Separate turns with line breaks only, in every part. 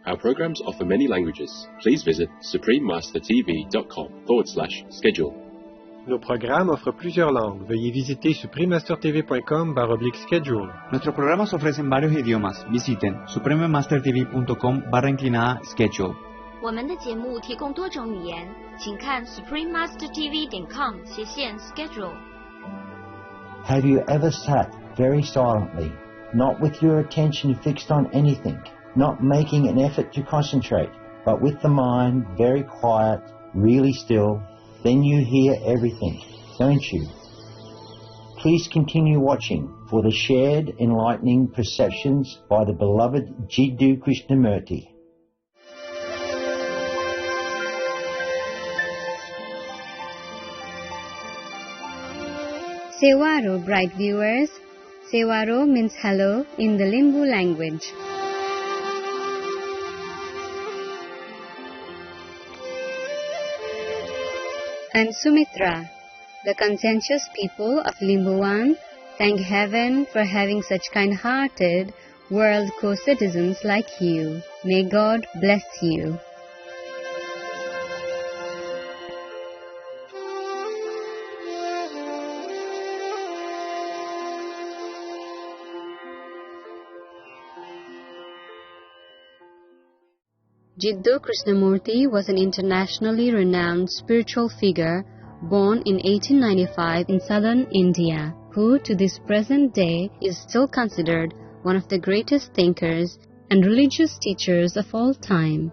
Our programs offer many languages. Please visit suprememastertv.com/schedule.
Nos programmes offrent plusieurs langues. Veuillez visiter suprememastertv.com/schedule.
Nuestros programas ofrecen varios idiomas. Visiten suprememastertv.com/schedule.
我们的节目提供多种语言，请看 suprememastertv.com/schedule。
Have you ever sat very silently, not with your attention fixed on anything, not making an effort to concentrate, but with the mind very quiet, really still? Then you hear everything, don't you? Please continue watching for the shared enlightening perceptions by the beloved Jiddu Krishnamurti.
Sewaro, bright viewers. Sewaro means hello in the Limbu language. I'm Sumitra. The conscientious people of Limbuwan thank heaven for having such kind-hearted world co-citizens like you. May God bless you. Jiddu Krishnamurti was an internationally renowned spiritual figure born in 1895 in southern India, who to this present day is still considered one of the greatest thinkers and religious teachers of all time.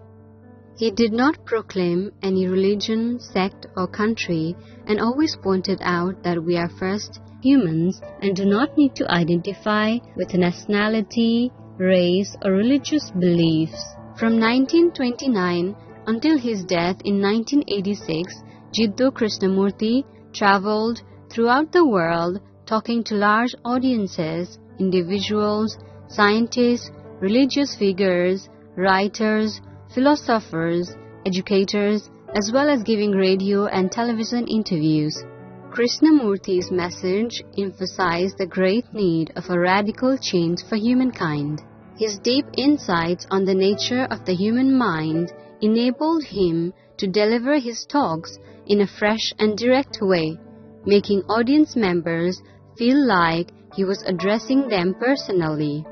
He did not proclaim any religion, sect or country and always pointed out that we are first humans and do not need to identify with nationality, race or religious beliefs. From 1929 until his death in 1986, Jiddu Krishnamurti traveled throughout the world talking to large audiences, individuals, scientists, religious figures, writers, philosophers, educators, as well as giving radio and television interviews. Krishnamurti's message emphasized the great need of a radical change for humankind. His deep insights on the nature of the human mind enabled him to deliver his talks in a fresh and direct way, making audience members feel like he was addressing them personally.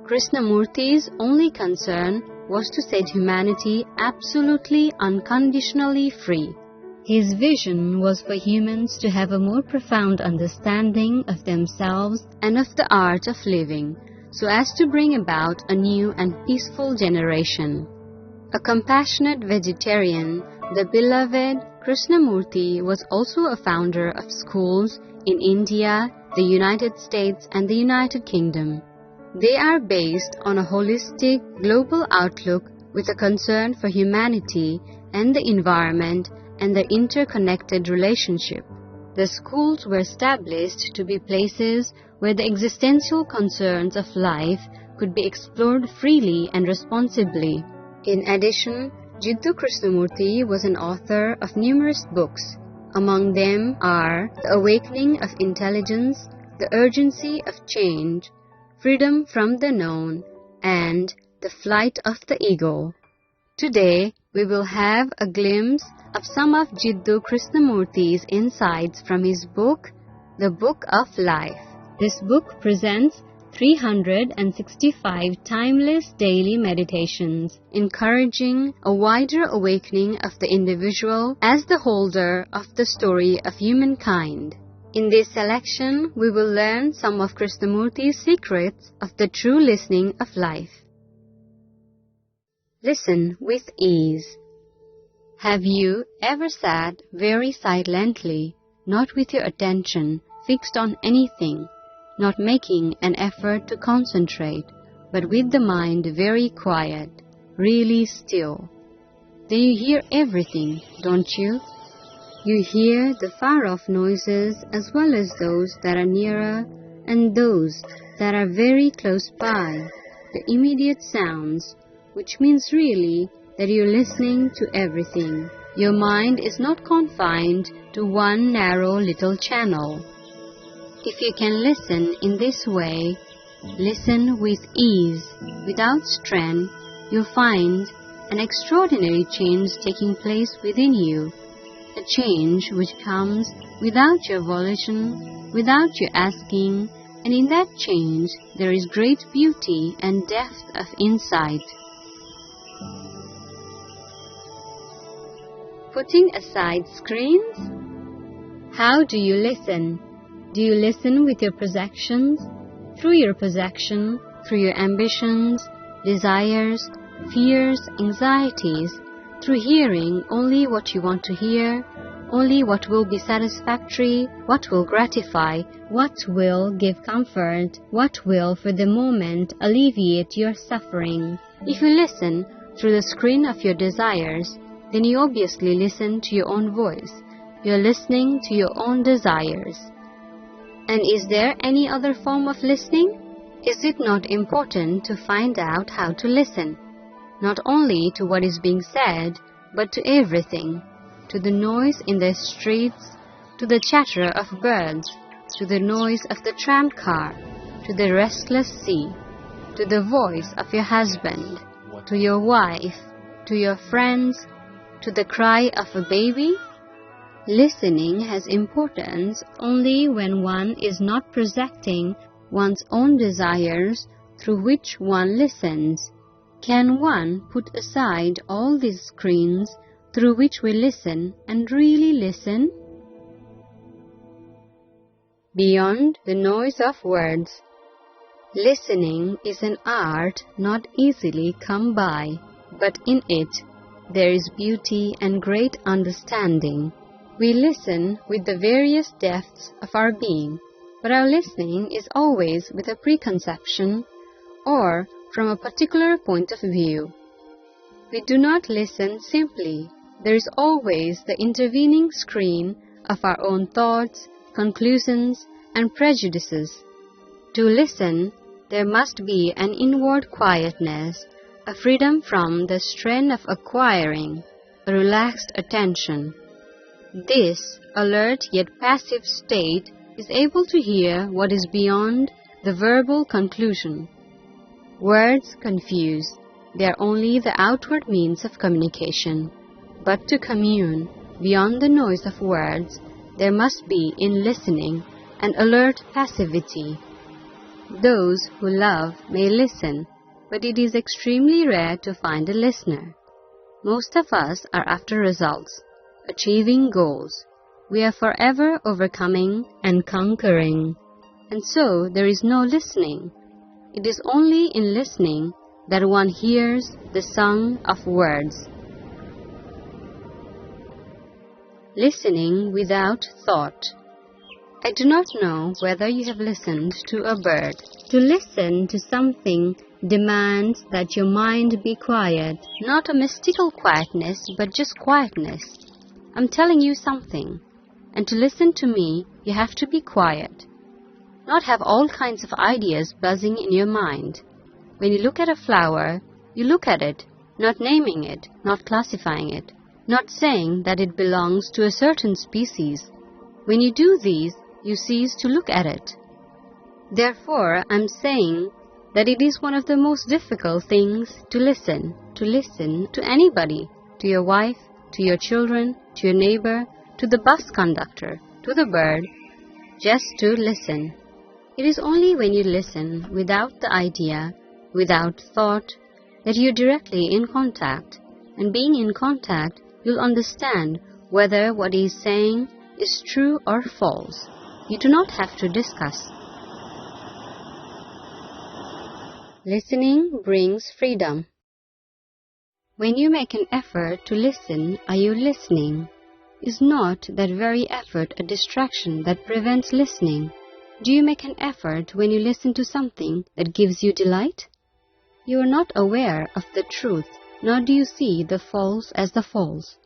Krishnamurti's only concern was to set humanity absolutely unconditionally free. His vision was for humans to have a more profound understanding of themselves and of the art of living, so as to bring about a new and peaceful generation. A compassionate vegetarian, the beloved Krishnamurti was also a founder of schools in India, the United States and the United Kingdom. They are based on a holistic global outlook with a concern for humanity and the environment and their interconnected relationship. The schools were established to be places where the existential concerns of life could be explored freely and responsibly. In addition, Jiddu Krishnamurti was an author of numerous books. Among them are The Awakening of Intelligence, The Urgency of Change, Freedom from the Known, and The Flight of the Ego. Today, we will have a glimpse of some of Jiddu Krishnamurti's insights from his book, The Book of Life. This book presents 365 timeless daily meditations, encouraging a wider awakening of the individual as the holder of the story of humankind. In this selection, we will learn some of Krishnamurti's secrets of the true listening of life. Listen with ease. Have you ever sat very silently, not with your attention fixed on anything, not making an effort to concentrate, but with the mind very quiet, really still? Then you hear everything, don't you? You hear the far-off noises as well as those that are nearer and those that are very close by, the immediate sounds, which means really that you're listening to everything. Your mind is not confined to one narrow little channel. If you can listen in this way, listen with ease, without strength, you'll find an extraordinary change taking place within you, a change which comes without your volition, without your asking, and in that change there is great beauty and depth of insight. Putting aside screens? How do you listen? Do you listen with your perceptions? Through your perception, through your ambitions, desires, fears, anxieties, through hearing only what you want to hear, only what will be satisfactory, what will gratify, what will give comfort, what will for the moment alleviate your suffering. If you listen through the screen of your desires, then you obviously listen to your own voice. You are listening to your own desires. And is there any other form of listening? Is it not important to find out how to listen? Not only to what is being said, but to everything, to the noise in the streets, to the chatter of birds, to the noise of the tram car, to the restless sea, to the voice of your husband, to your wife, to your friends, to the cry of a baby? Listening has importance only when one is not projecting one's own desires through which one listens. Can one put aside all these screens through which we listen and really listen? Beyond the noise of words, listening is an art not easily come by, but in it there is beauty and great understanding. We listen with the various depths of our being, but our listening is always with a preconception or from a particular point of view. We do not listen simply. There is always the intervening screen of our own thoughts, conclusions, and prejudices. To listen, there must be an inward quietness, a freedom from the strain of acquiring, a relaxed attention. This alert yet passive state is able to hear what is beyond the verbal conclusion. Words confuse. They are only the outward means of communication. But to commune beyond the noise of words, there must be in listening an alert passivity. Those who love may listen, but it is extremely rare to find a listener. Most of us are after results, achieving goals. We are forever overcoming and conquering, and so there is no listening. It is only in listening that one hears the song of words. Listening without thought. I do not know whether you have listened to a bird. To listen to something demands that your mind be quiet, not a mystical quietness, but just quietness. I'm telling you something, and to listen to me, you have to be quiet. Not have all kinds of ideas buzzing in your mind. When you look at a flower, you look at it, not naming it, not classifying it, not saying that it belongs to a certain species. When you do these, you cease to look at it. Therefore, I'm saying that it is one of the most difficult things to listen to anybody, to your wife, to your children, to your neighbor, to the bus conductor, to the bird, just to listen. It is only when you listen without the idea, without thought, that you're directly in contact, and being in contact, you'll understand whether what he is saying is true or false. You do not have to discuss. Listening brings freedom. When you make an effort to listen, are you listening? Is not that very effort a distraction that prevents listening? Do you make an effort when you listen to something that gives you delight? You are not aware of the truth, nor do you see the false as the false.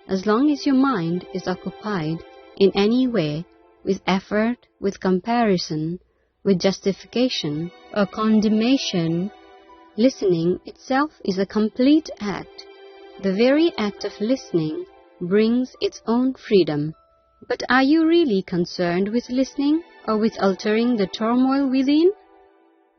As long as your mind is occupied in any way, with effort, with comparison, with justification or condemnation, listening itself is a complete act. The very act of listening brings its own freedom. But are you really concerned with listening or with altering the turmoil within?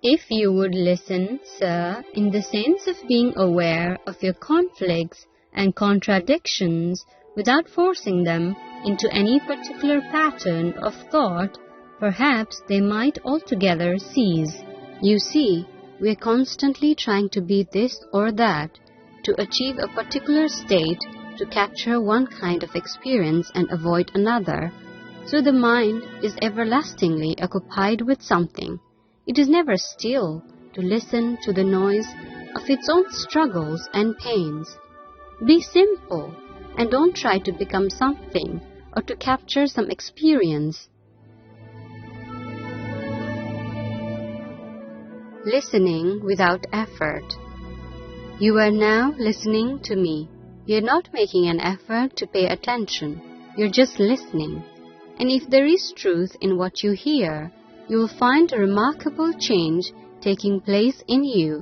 If you would listen, sir, in the sense of being aware of your conflicts and contradictions without forcing them into any particular pattern of thought, perhaps they might altogether cease. You see, we are constantly trying to be this or that, to achieve a particular state, to capture one kind of experience and avoid another. So the mind is everlastingly occupied with something. It is never still to listen to the noise of its own struggles and pains. Be simple and don't try to become something or to capture some experience. Listening without effort. You are now listening to me. You're not making an effort to pay attention. You're just listening. And if there is truth in what you hear, you will find a remarkable change taking place in you.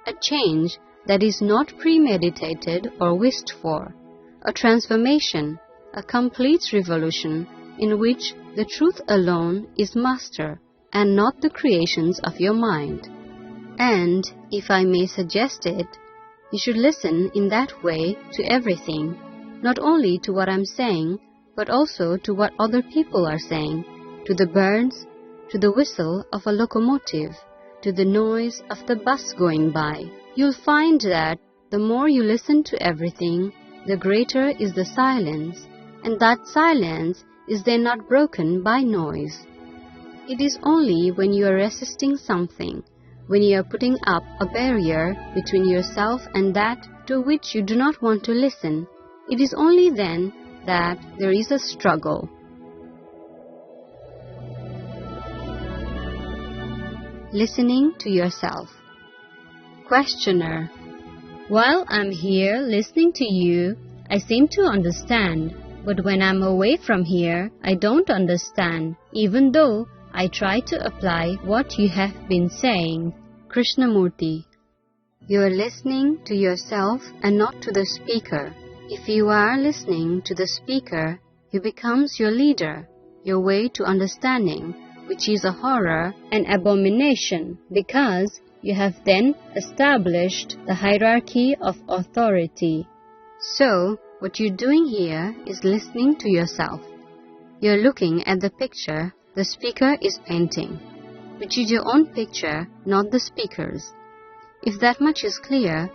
A change that is not premeditated or wished for. A transformation, a complete revolution in which the truth alone is master and not the creations of your mind. And, if I may suggest it, you should listen in that way to everything, not only to what I'm saying, but also to what other people are saying, to the birds, to the whistle of a locomotive, to the noise of the bus going by. You'll find that the more you listen to everything, the greater is the silence, and that silence is then not broken by noise. It is only when you are resisting something, when you are putting up a barrier between yourself and that to which you do not want to listen, it is only then that there is a struggle. Listening to yourself. Questioner: while I'm here listening to you, I seem to understand, but when I'm away from here, I don't understand, even though I try to apply what you have been saying. Krishnamurti: you are listening to yourself and not to the speaker. If you are listening to the speaker, he becomes your leader, your way to understanding, which is a horror and abomination, because you have then established the hierarchy of authority. So, what you're doing here is listening to yourself. You're looking at the picture the speaker is painting, which is your own picture, not the speaker's. If that much is clear,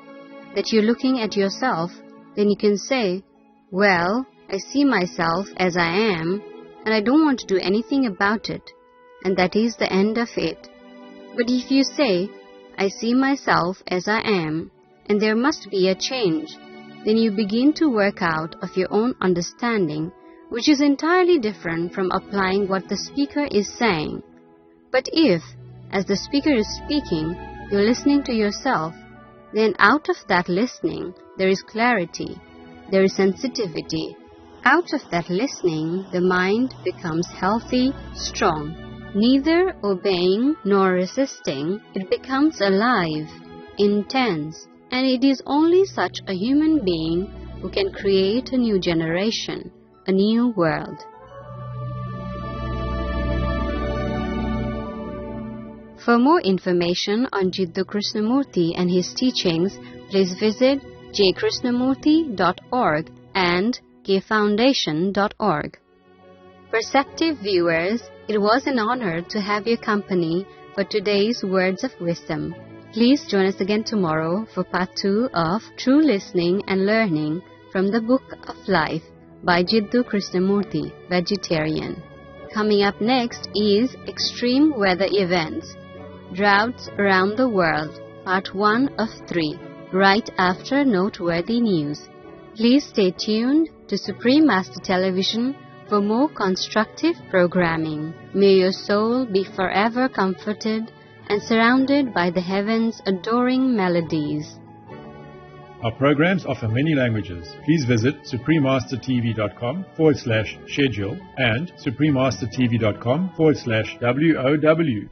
that you're looking at yourself, then you can say, well, I see myself as I am, and I don't want to do anything about it, and that is the end of it. But if you say, I see myself as I am, and there must be a change, then you begin to work out of your own understanding, which is entirely different from applying what the speaker is saying. But if, as the speaker is speaking, you're listening to yourself, then out of that listening, there is clarity, there is sensitivity. Out of that listening, the mind becomes healthy, strong. Neither obeying nor resisting, it becomes alive, intense, and it is only such a human being who can create a new generation, a new world. For more information on Jiddu Krishnamurti and his teachings, please visit jkrishnamurti.org and kfoundation.org. Perceptive viewers, it was an honor to have your company for today's Words of Wisdom. Please join us again tomorrow for part 2 of True Listening and Learning from the Book of Life by Jiddu Krishnamurti, Vegetarian. Coming up next is Extreme Weather Events, Droughts Around the World, Part 1 of 3, right after Noteworthy News. Please stay tuned to Supreme Master Television for more constructive programming. May your soul be forever comforted and surrounded by the heavens' adoring melodies.
Our programs offer many languages. Please visit suprememastertv.com/schedule and suprememastertv.com/WOW.